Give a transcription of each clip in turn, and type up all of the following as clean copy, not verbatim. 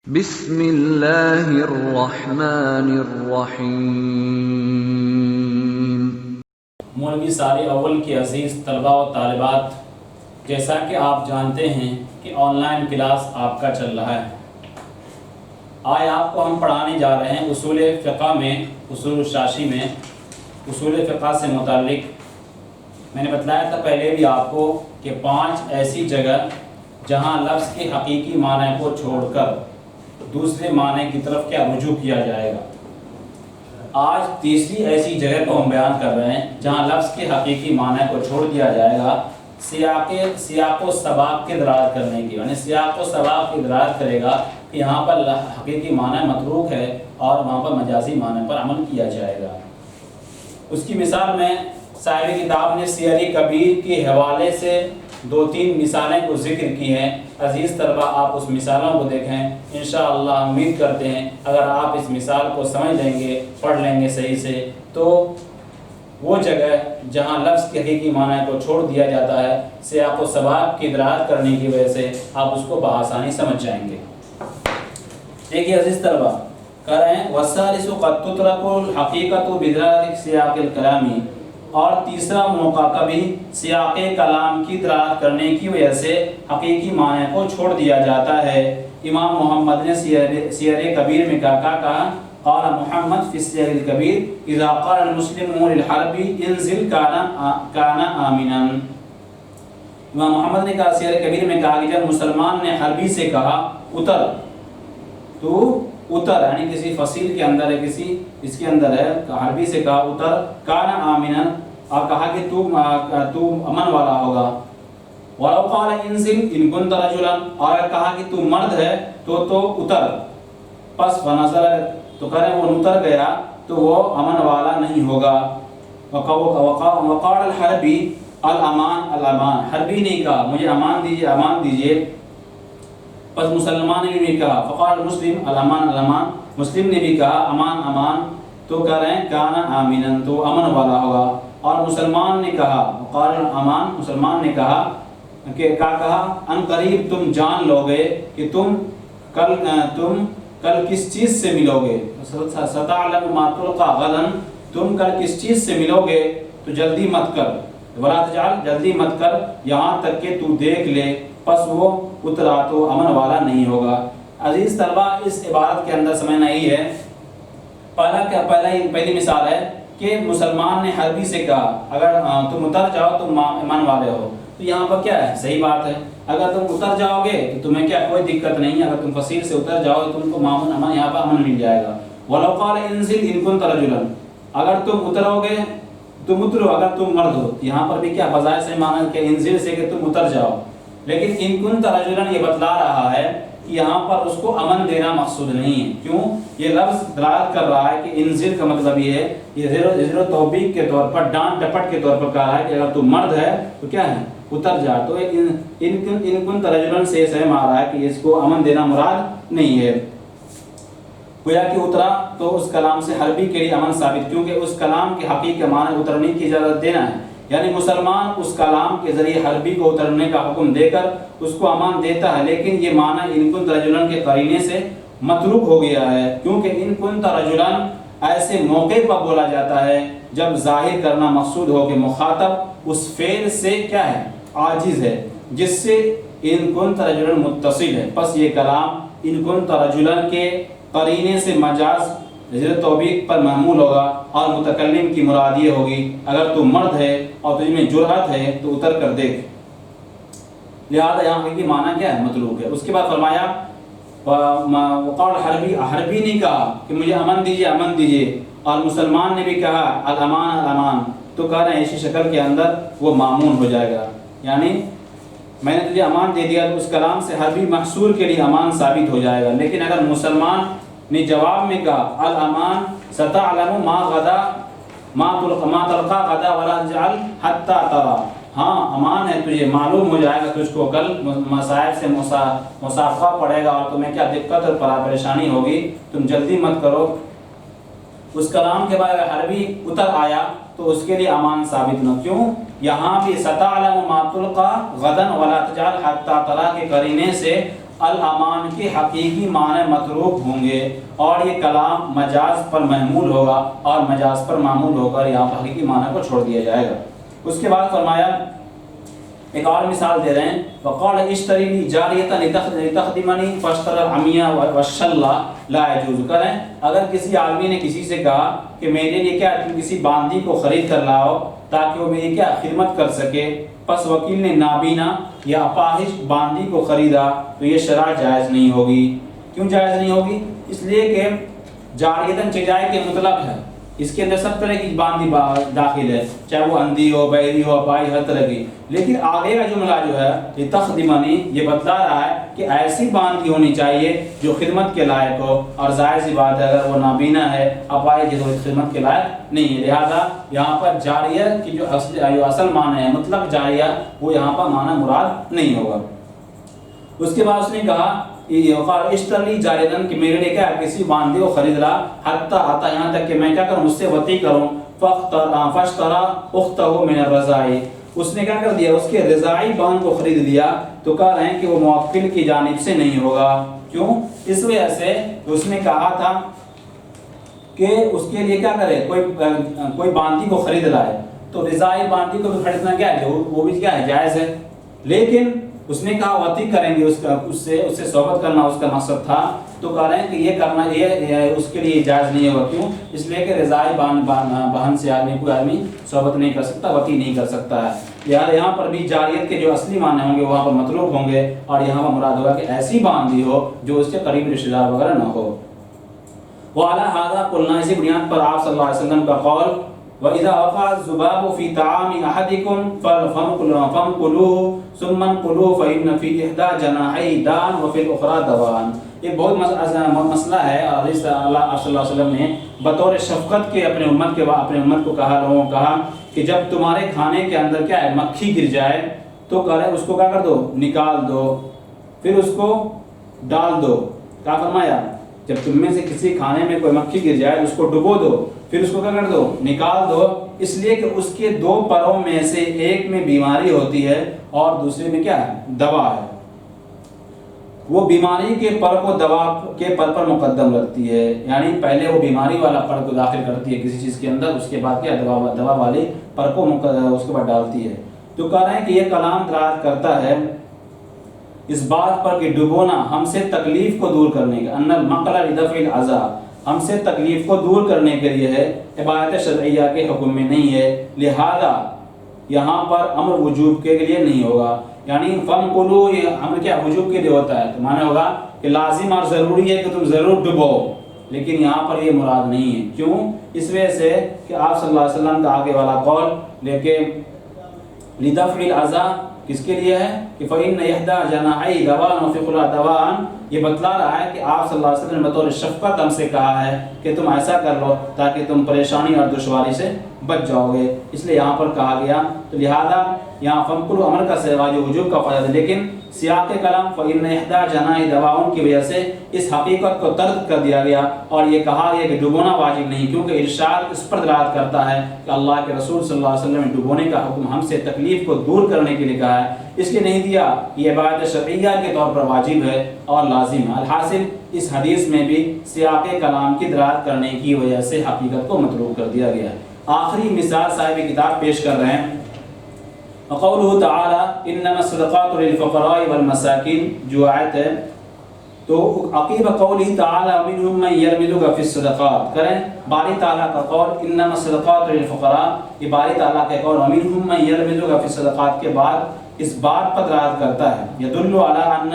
بسم اللہ الرحمن الرحیم۔ مولوی صالح اول کے عزیز طلباء و طالبات، جیسا کہ آپ جانتے ہیں کہ آن لائن کلاس آپ کا چل رہا ہے۔ آج آپ کو ہم پڑھانے جا رہے ہیں اصول فقہ میں، اصول الشاشی میں اصول فقہ سے متعلق میں نے بتلایا تھا پہلے بھی آپ کو کہ 5 ایسی جگہ جہاں لفظ کے حقیقی معنی کو چھوڑ کر دوسرے معنی کی طرف کیا رجوع کیا جائے گا۔ آج تیسری ایسی جگہ کو ہم بیان کر رہے ہیں جہاں لفظ کے حقیقی معنی کو چھوڑ دیا جائے گا سیاق و سباق کے دراز کرنے کی، یعنی سیاق و سباق کی دراز کرے گا کہ یہاں پر حقیقی معنی متروک ہے اور وہاں پر مجازی معنی پر عمل کیا جائے گا۔ اس کی مثال میں صاحب کتاب نے سیر کبیر کے حوالے سے 2-3 مثالیں کو ذکر کی ہیں۔ عزیز طلبہ، آپ اس مثالوں کو دیکھیں، انشاءاللہ امید کرتے ہیں اگر آپ اس مثال کو سمجھ لیں گے، پڑھ لیں گے صحیح سے، تو وہ جگہ جہاں لفظ کے حقیقی معنی کو چھوڑ دیا جاتا ہے سیاق و سباق کی ادراج کرنے کی وجہ سے آپ اس کو بآسانی سمجھ جائیں گے۔ دیکھیے عزیز طلبہ، کہہ رہے ہیں وَالثَّالِثُ قَدْ تُتْرَكُ الْحَقِيقَةُ بِدْلَالَةِ سِيَاقِ الْكَلَامِ، اور تیسرا موقع کبھی سیاق کلام کی دراز کرنے کی وجہ سے حقیقی معنی کو چھوڑ دیا جاتا ہے۔ امام محمد نے سیر کبیر میں کہا قال محمد فی السیر الکبیر اذا قال المسلمون للحرب انزل کان آمنا۔ امام محمد نے کہا سیر کبیر میں کہا کہ جب مسلمان نے حربی سے کہا اتر، تو اتر یعنی کسی فصیل کے اندر ہے، کسی اس کے اندر ہے، حربی سے کہا اتر، کان آمنا، اور کہا کہ تو امن والا ہوگا۔ وَلَوْ قَالَ انزل ان كنت رجلا، اور کہا کہ تو مرد ہے تو اتر، پس فنزل، تو کہہ وہ اتر گیا تو وہ امن والا نہیں ہوگا۔ وقال الحربی الامان، الامان، حربی نے کہا مجھے امان دیجئے، امان دیجئے، پس مسلمان نے بھی کہا فقال مسلم الامان، الامان، مسلم نے بھی کہا امان، امان، تو کہہ رہے ہیں کانا آمنا، تو امن والا ہوگا۔ اور مسلمان نے کہا وقال الامان، مسلمان نے کہا کہ کیا کہا ان قریب تم جان لو گے کہ تم کل کس چیز سے ملو گے، ستعلم ما تلقى غدا، تم کل کس چیز سے ملو گے تو جلدی مت کر، ولا تجعل، جلدی مت کر یہاں تک کہ تو دیکھ لے، پس وہ اترا تو امن والا نہیں ہوگا۔ عزیز طلبہ، اس عبارت کے اندر سمجھنا یہی ہے، پہلی مثال ہے کہ مسلمان نے حربی سے کہا اگر تم اتر جاؤ تم امن والے ہو، تو یہاں پر کیا ہے، صحیح بات ہے، اگر تم اتر جاؤ گے تو تمہیں کیا کوئی دقت نہیں ہے، اگر تم فصیل سے اتر جاؤ تو تم کو معمول امن، یہاں پر امن مل جائے گا۔ وَلَوْ قَالَ انزل ان كنت رجلا، اگر تم اترو گے، تم اترو اگر تم مرد ہو، یہاں پر بھی کیا بظاہر سے معنی کہ انزل سے کہ تم اتر جاؤ، لیکن ان كنت رجلا یہ بتلا رہا ہے کہ یہاں پر اس کو امن دینا مقصود نہیں ہے۔ کیوں؟ یہ لفظ دلالت کر رہا ہے کہ انزل کا مطلب یہ ہے، یہ زیر توبیق کے طور پر، ڈانٹ ڈپٹ کے طور پر کہا ہے کہ اگر تم مرد ہے تو کیا ہے، اتر جا۔ تو ان كنت رجلا سے سہ مارا ہے کہ اس کو امن دینا مراد نہیں ہے، گویا کہ اترا تو اس کلام سے حربی کے لیے امن ثابت، کیونکہ اس کلام کے حقیقی معنی اترنے کی اجازت دینا ہے، یعنی مسلمان اس کلام کے ذریعے حربی کو اترنے کا حکم دے کر اس کو امان دیتا ہے، لیکن یہ معنی ان كنت رجلا کے قرینے سے متروک ہو گیا ہے، کیونکہ ان كنت رجلا ایسے موقع پر بولا جاتا ہے جب ظاہر کرنا مقصود ہو کہ مخاطب اس فعل سے کیا ہے، عاجز ہے، جس سے ان كنت رجلا متصل ہے، پس یہ کلام ان كنت رجلا کے قرینے سے مجاز زیر توبیق پر محمول ہوگا، اور متکلم کی مراد یہ ہوگی اگر تو مرد ہے اور تجھ میں جرأت ہے تو اتر کر دیکھ، لہذا یہاں حقیقی معنی کیا ہے، متروک ہے۔ اس کے بعد فرمایا وقال حربی، حربی نے کہا کہ مجھے امن دیجئے، امن دیجئے، اور مسلمان نے بھی کہا الامان، الامان، تو کہہ رہے ہیں اسی شکل کے اندر وہ معمول ہو جائے گا، یعنی میں نے تجھے امان دے دیا تو اس کلام سے حربی محصول کے لیے امان ثابت ہو جائے گا، لیکن اگر مسلمان نے جواب میں کہا الامان ستعلم ما غدا ما تلقى غدا ولا تجعل حتى ترى، ہاں امان ہے، تجھے معلوم ہو جائے گا تجھ کو کل مصائب سے مسافہ پڑے گا اور تمہیں کیا دقت اور پریشانی ہوگی، تم جلدی مت کرو۔ اس کلام کے بعد اگر حربی اتر آیا تو اس کے لیے امان ثابت نہ، کیوں؟ یہاں بھی ستعلم ما تلقى غدا ولا تجعل حتى ترى کے قرینے سے الامان کے حقیقی معنی متروک ہوں گے اور یہ کلام مجاز پر محمول ہوگا اور مجاز پر معمول ہو کر یہاں حقیقی معنی کو چھوڑ دیا جائے گا۔ اس کے بعد فرمایا ایک اور مثال دے رہے ہیں، وقال اشتری لی جاریتا لتخدمنی فاشترى العمي والشلة لا يجوز۔ کریں اگر کسی آدمی نے کسی سے کہا کہ میرے لیے کیا تم کسی باندھی کو خرید کر لاؤ تاکہ وہ میری کیا خدمت کر سکے، پس وکیل نے نابینا یا اپاہج باندھی کو خریدا تو یہ شرع جائز نہیں ہوگی۔ کیوں جائز نہیں ہوگی؟ اس لیے کہ جاریتاً چجائے کے مطلق ہے، اس کے اندر سب طرح کی باندھی داخل ہے، چاہے وہ اندھی ہو، بہری ہو، اپاہج، ہر طرح کی۔ لیکن آگے کا جملہ جو ہے یہ تخدمنی یہ بتلا رہا ہے کہ ایسی باندھی ہونی چاہیے جو خدمت کے لائق ہو، اور ظاہر سی بات ہے اگر وہ نابینا ہے، اپاہج ہے تو خدمت کے لائق نہیں ہے۔ لہذا یہاں پر جاریہ کی جو اصل معنی ہے مطلق جاریہ وہ یہاں پر معنی مراد نہیں ہوگا۔ اس کے بعد اس نے کہا اشتری جاریدن کہ میرے لیے کیا کسی باندھی کو خرید لا حتی آتا یہاں تک کہ میں کیا کروں اس سے وطی کروں فاشترى اخته من الرضاعی، اس نے کیا کر دیا اس کے رضاعی بہن کو خرید لیا، تو کہہ رہے ہیں کہ وہ موکل کی جانب سے نہیں ہوگا۔ کیوں؟ اس وجہ سے اس نے کہا تھا کہ اس کے لیے کیا کرے کوئی باندھی کو خرید لائے، تو رضاعی باندھی کو بھی خریدنا کیا ہے وہ بھی کیا ہے جائز ہے، لیکن اس نے کہا وطی کریں گے اس سے صحبت کرنا اس کا مقصد تھا، تو کہہ رہے ہیں کہ یہ کرنا یہ اس کے لیے جائز نہیں ہوگا۔ کیوں؟ اس لیے کہ رضاعی بہن سے کوئی آدمی صحبت نہیں کر سکتا، وطی نہیں کر سکتا ہے۔ یہاں پر بھی جاریت کے جو اصلی معنی ہوں گے وہاں پر مطلوب ہوں گے، اور یہاں پر مراد ہوگا کہ ایسی باندھی ہو جو اس کے قریب رشتہ دار وغیرہ نہ ہو۔ وعلى هذا قلنا، اسی بنیاد پر آپ صلی اللہ علیہ وسلم کا قول وَإِذَا وَقَعَ الذُّبَابُ فِي طَعَامِ أَحَدِكُمْ فَانْقُلُوهُ ثُمَّ انْقُلُوهُ فَإِنَّ فِي إِحْدَى جَنَاحَيْهِ دَاءً وَفِي الْأُخْرَى دَوَاءً۔ یہ بہت مسئلہ ہے، اور اس اللہ صلی اللہ علیہ وسلم نے بطور شفقت کے اپنے امت کو کہا، لوگوں کو کہا کہ جب تمہارے کھانے کے اندر کیا ہے مکھی گر جائے تو کہہ رہے اس کو کیا کر دو نکال دو، پھر اس کو ڈال دو۔ کیا فرمایا؟ جب تم میں سے کسی کھانے میں کوئی مکھی گر جائے اس کو ڈبو دو، پھر اس کو کیا کر دو نکال دو، اس لیے کہ اس کے دو پروں میں سے ایک میں بیماری ہوتی ہے اور دوسرے میں کیا ہے دوا ہے۔ وہ بیماری کے پر کو دوا کے پر پر مقدم رکھتی ہے، یعنی پہلے وہ بیماری والا پر کو داخل کرتی ہے کسی چیز کے اندر، اس کے بعد کیا دوا والی پر کو اس کے بعد ڈالتی ہے۔ تو کہہ رہے ہیں کہ یہ کلام دراز کرتا ہے اس بات پر کہ ڈبونا ہم سے تکلیف کو دور کرنے کا، ان المقل لدفع العذاب ہم سے تکلیف کو دور کرنے کے لیے ہے، عبادت شرعیہ کے حکم میں نہیں ہے، لہذا یہاں پر امر وجوب کے لیے نہیں ہوگا۔ یعنی فم کلو یہ امر کیا وجوب کے لیے ہوتا ہے، تو معنی ہوگا کہ لازم اور ضروری ہے کہ تم ضرور ڈبو، لیکن یہاں پر یہ مراد نہیں ہے۔ کیوں؟ اس وجہ سے کہ آپ صلی اللہ علیہ وسلم کا آگے والا قول لیکن لدفع العذاب کس کے لیے ہے کہ فإن إحدى جناحي دواء وفي الأخرى دواء، یہ بتلا رہا ہے کہ آپ صلی اللہ علیہ وسلم نے بطور شفقت ہم سے کہا ہے کہ تم ایسا کر لو تاکہ تم پریشانی اور دشواری سے بچ جاؤ گے، اس لیے یہاں پر کہا گیا۔ تو لہذا یہاں فمکل عمر کا سوا جو وجوب کا فائدہ ہے، لیکن سیاق کلام فإن إحدى جناحي دواء کی وجہ سے اس حقیقت کو ترک کر دیا گیا اور یہ کہا گیا کہ ڈبونا واجب نہیں، کیونکہ ارشاد اس پر دلالت کرتا ہے کہ اللہ کے رسول صلی اللہ علیہ وسلم نے ڈبونے کا حکم ہم سے تکلیف کو دور کرنے کے لیے کہا ہے، اس لیے نہیں دیا۔ یہ عبادت شرعیہ کے طور پر واجب ہے اور لازم ہے۔ الحاصل اس حدیث میں بھی سیاق کلام کی دلالت کرنے کی وجہ سے حقیقت کو مطلوب کر دیا گیا ہے۔ آخری مثال صاحب کتاب پیش کر رہے ہیں، وقوله تعالی انما الصدقات للفقراء والمساکین، جو آیت ہے تو عقیب قوله تعالی ومنهم من يلمزك في الصدقات، کریں باری تعالیٰ کا قول انما الصدقات للفقراء، یہ باری تعالیٰ کا قول ومنهم من يلمزك في الصدقات کے بعد اس بات پر دلالت کرتا ہے، يدل على ان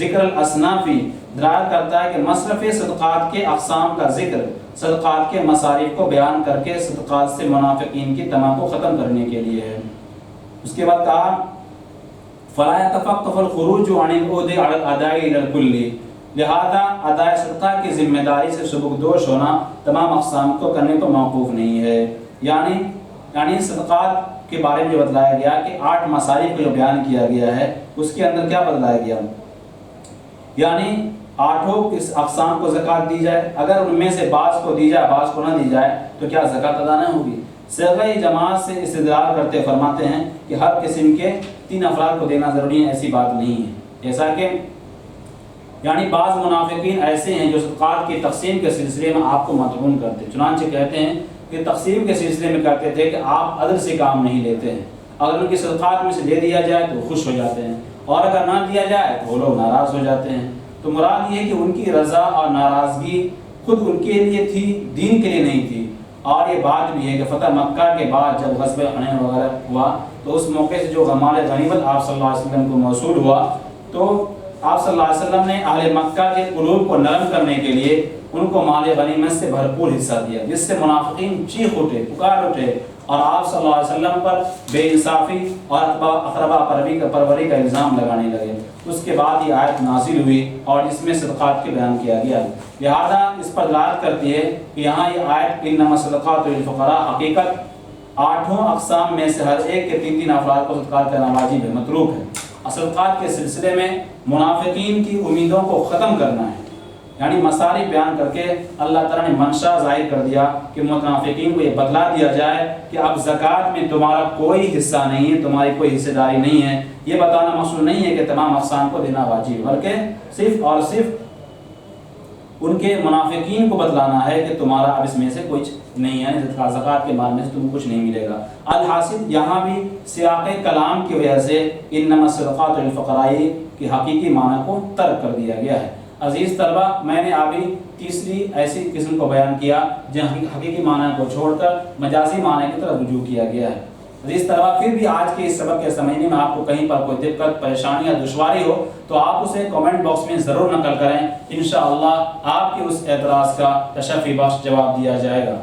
ذکر الاصناف دلالت کرتا ہے کہ مصرف صدقات کے اقسام کا ذکر صدقات کے مصارف کو بیان کر کے صدقات سے منافقین کی تما کو ختم کرنے کے لیے ہے۔ اس کے بعد کہا فلا يتفقف الخروج عن العهد على الاداء الى الكل، لہذا ادائے صدقہ کی ذمہ داری سے سبکدوش ہونا تمام اقسام کو کرنے پر موقوف نہیں ہے۔ یعنی صدقات کے بارے میں جو بتلایا گیا کہ 8 مصارف کو جو بیان کیا گیا ہے اس کے اندر کیا بتلایا گیا، یعنی 8 اس اقسام کو زکوٰۃ دی جائے، اگر ان میں سے بعض کو دی جائے بعض کو نہ دی جائے تو کیا زکوٰۃ ادا نہ ہوگی۔ صیغہ جماعت سے استدلال کرتے فرماتے ہیں کہ ہر قسم کے 3 افراد کو دینا ضروری ہے، ایسی بات نہیں ہے۔ جیسا کہ یعنی بعض منافقین ایسے ہیں جو صدقات کی تقسیم کے سلسلے میں آپ کو مطعون کرتے ہیں، چنانچہ کہتے ہیں کہ تقسیم کے سلسلے میں کہتے تھے کہ آپ عدل سے کام نہیں لیتے ہیں، اگر ان کی صدقات میں سے دے دیا جائے تو خوش ہو جاتے ہیں، اور اگر نہ دیا جائے تو وہ لوگ ناراض ہو جاتے ہیں۔ تو مراد یہ ہے کہ ان کی رضا اور ناراضگی خود ان کے لیے تھی، دین کے لیے نہیں تھی۔ اور یہ بات بھی ہے کہ فتح مکہ کے بعد جب غزوہ حنین وغیرہ ہوا تو اس موقع سے جو مال غنیمت آپ صلی اللہ علیہ وسلم کو موصول ہوا، تو آپ صلی اللہ علیہ وسلم نے اہل مکہ کے قلوب کو نرم کرنے کے لیے ان کو مال غنیمت سے بھرپور حصہ دیا، جس سے منافقین چیخ اٹھے، پکار اٹھے، اور آپ صلی اللہ علیہ وسلم پر بے انصافی اور اقربا پروری کا الزام لگانے لگے۔ اس کے بعد یہ آیت نازل ہوئی اور اس میں صدقات کے بیان کیا گیا، لہذا اس پر دلالت کرتی ہے کہ یہاں یہ آیت انما الصدقات للفقراء حقیقت 8 اقسام میں سے ہر ایک کے 3 افراد کو صدقات کرنا واجب ہے، مطلوب ہے۔ صدقات کے سلسلے میں منافقین کی امیدوں کو ختم کرنا ہے، یعنی مصارف بیان کر کے اللہ تعالیٰ نے منشا ظاہر کر دیا کہ منافقین کو یہ بتلا دیا جائے کہ اب زکوٰۃ میں تمہارا کوئی حصہ نہیں ہے، تمہاری کوئی حصہ داری نہیں ہے۔ یہ بتانا مقصود نہیں ہے کہ تمام اقسام کو دینا واجب ہے، بلکہ صرف اور صرف ان کے منافقین کو بتلانا ہے کہ تمہارا اب اس میں سے کچھ نہیں ہے، زکوٰۃ کے مال میں سے تم کو کچھ نہیں ملے گا۔ الحاصل یہاں بھی سیاق کلام کی وجہ سے انما الصدقات للفقراء کی حقیقی معنی کو ترک کر دیا گیا ہے۔ عزیز طلبہ، میں نے ابھی تیسری ایسی قسم کو بیان کیا جہاں حقیقی معنی کو چھوڑ کر مجازی معنی کی طرف رجوع کیا گیا ہے۔ عزیز طلبہ، پھر بھی آج کے اس سبق کے سمجھنے میں آپ کو کہیں پر کوئی دقت، پریشانی یا دشواری ہو تو آپ اسے کمنٹ باکس میں ضرور نقل کریں، انشاءاللہ آپ کے اس اعتراض کا تشفی بخش جواب دیا جائے گا۔